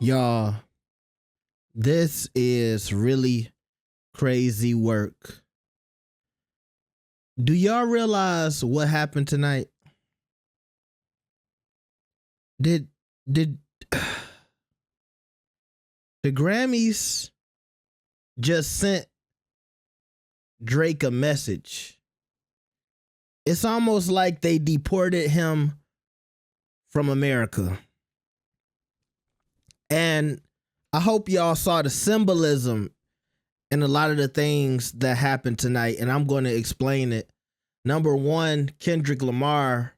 Y'all, this is really crazy work. Do y'all realize what happened tonight? Did did the Grammys just sent Drake a message? It's almost like they deported him from America. And I hope y'all saw the symbolism in a lot of the things that happened tonight, and I'm going to explain it. Number one, Kendrick Lamar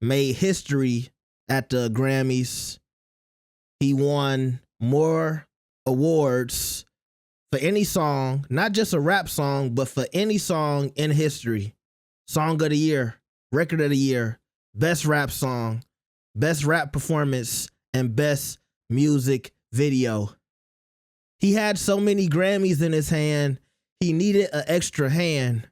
made history at the Grammys. He won more awards for any song, not just a rap song, but for any song in history. Song of the year, record of the year, best rap song, best rap performance, and best music video. He had so many Grammys in his hand, he needed an extra hand.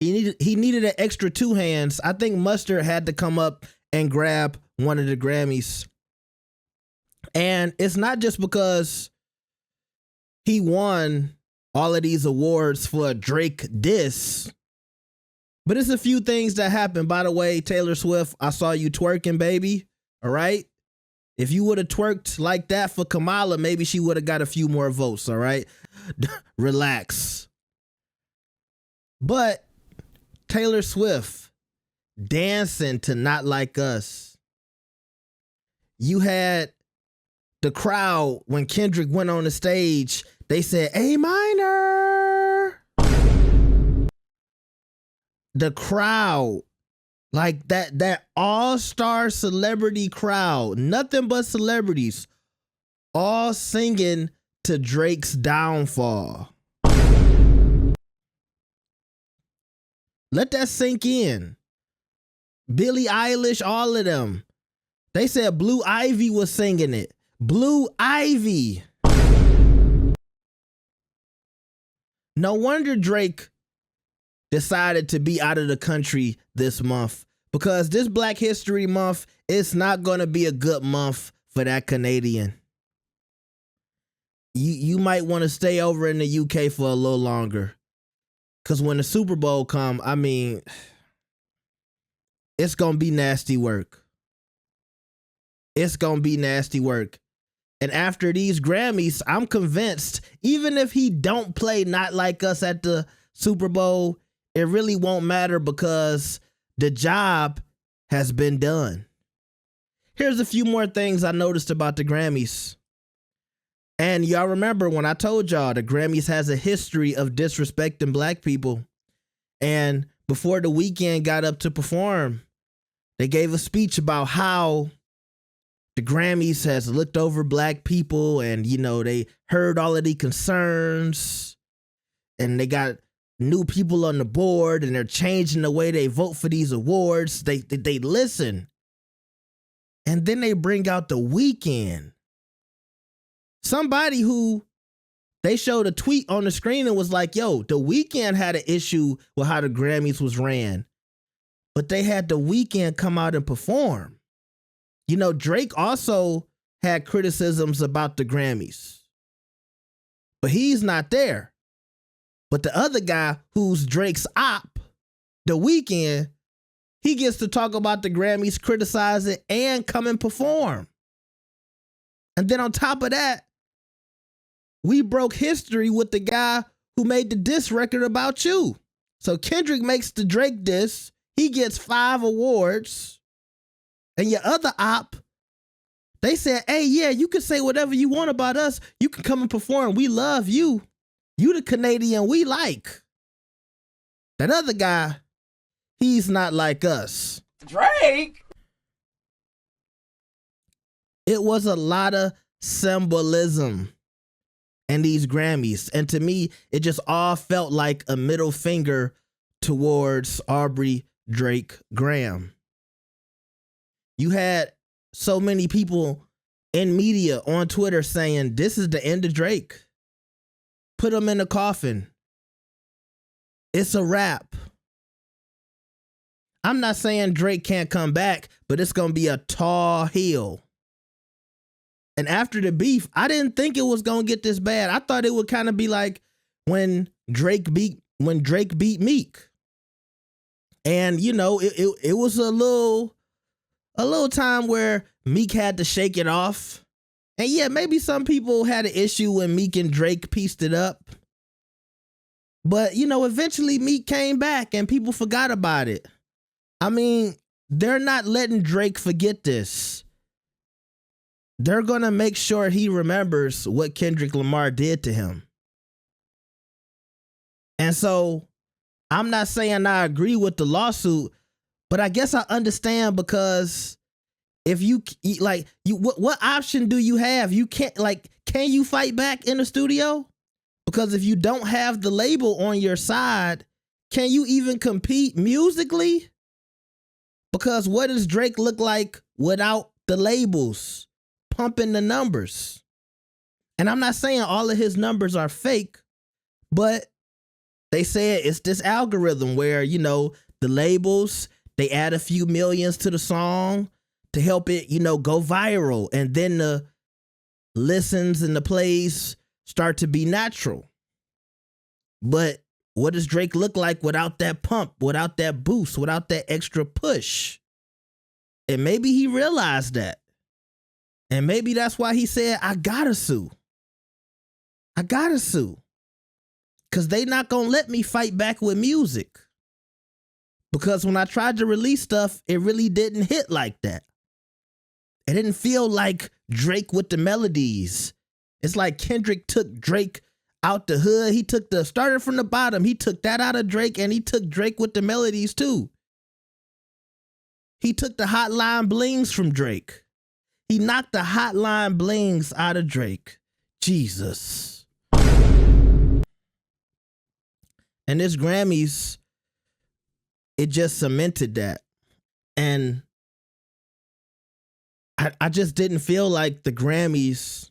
He needed an extra two hands. I think Mustard had to come up and grab one of the Grammys. And it's not just because he won all of these awards for a Drake diss, but it's a few things that happened. By the way, Taylor Swift, I saw you twerking, baby. All right? If you would have twerked like that for Kamala, maybe she would have got a few more votes, all right? Relax. But Taylor Swift dancing to Not Like Us. You had the crowd when Kendrick went on the stage, they said A minor. The crowd, like that all-star celebrity crowd, nothing but celebrities, all singing to Drake's downfall. Let that sink in. Billie Eilish, all of them. They said Blue Ivy was singing it. Blue Ivy. No wonder Drake decided to be out of the country this month, because this Black History Month, it's not going to be a good month for that Canadian. You might want to stay over in the UK for a little longer, because when the Super Bowl come, I mean, it's going to be nasty work. It's going to be nasty work. And after these Grammys, I'm convinced, even if he don't play Not Like Us at the Super Bowl, it really won't matter because the job has been done. Here's a few more things I noticed about the Grammys. And y'all remember when I told y'all the Grammys has a history of disrespecting Black people. And before The Weeknd got up to perform, they gave a speech about how the Grammys has looked over Black people and, you know, they heard all of the concerns and they got new people on the board and they're changing the way they vote for these awards. They listen. And then they bring out The Weeknd. Somebody who they showed a tweet on the screen and was like, yo, The Weeknd had an issue with how the Grammys was ran. But they had The Weeknd come out and perform. You know, Drake also had criticisms about the Grammys. But he's not there. But the other guy who's Drake's op, The Weeknd, he gets to talk about the Grammys, criticize it, and come and perform. And then on top of that, we broke history with the guy who made the diss record about you. So Kendrick makes the Drake diss. He gets 5 awards. And your other op, they said, hey, yeah, you can say whatever you want about us. You can come and perform. We love you. You the Canadian we like. That other guy, he's not like us. Drake? It was a lot of symbolism in these Grammys. And to me, it just all felt like a middle finger towards Aubrey Drake Graham. You had so many people in media on Twitter saying, this is the end of Drake. Put him in the coffin. It's a wrap. I'm not saying Drake can't come back, but it's going to be a tall hill. And after the beef, I didn't think it was gonna get this bad. I thought it would kind of be like when Drake beat Meek. And you know, it was a little time where Meek had to shake it off. And yeah, maybe some people had an issue when Meek and Drake pieced it up. But you know, eventually Meek came back and people forgot about it. I mean, they're not letting Drake forget this. They're gonna make sure he remembers what Kendrick Lamar did to him. And so I'm not saying I agree with the lawsuit, but I guess I understand, because if what option do you have? You can't, can you fight back in the studio? Because if you don't have the label on your side, can you even compete musically? Because what does Drake look like without the labels pumping the numbers? And I'm not saying all of his numbers are fake, but they said it's this algorithm where, you know, the labels, they add a few millions to the song to help it, you know, go viral. And then the listens and the plays start to be natural. But what does Drake look like without that pump, without that boost, without that extra push? And maybe he realized that. And maybe that's why he said, I gotta sue. I gotta sue. Because they not gonna let me fight back with music. Because when I tried to release stuff, it really didn't hit like that. It didn't feel like Drake with the melodies. It's like Kendrick took Drake out the hood. He took started from the bottom. He took that out of Drake, and he took Drake with the melodies too. He took the hotline blings from Drake. He knocked the hotline blings out of Drake. Jesus. And this Grammys, it just cemented that. And I just didn't feel like the Grammys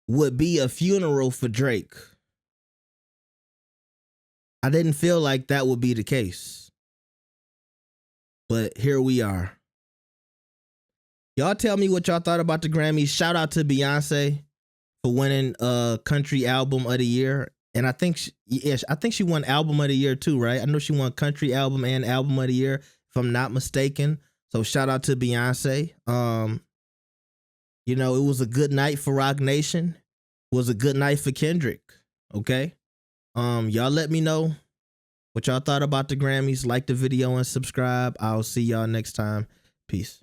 would be a funeral for Drake. I didn't feel like that would be the case. But here we are. Y'all tell me what y'all thought about the Grammys. Shout out to Beyonce for winning Country Album of the Year. And I think she won Album of the Year too, right? I know she won Country Album and Album of the Year, if I'm not mistaken. So shout out to Beyonce. You know, it was a good night for Rock Nation. It was a good night for Kendrick. Okay. Y'all let me know what y'all thought about the Grammys. Like the video and subscribe. I'll see y'all next time. Peace.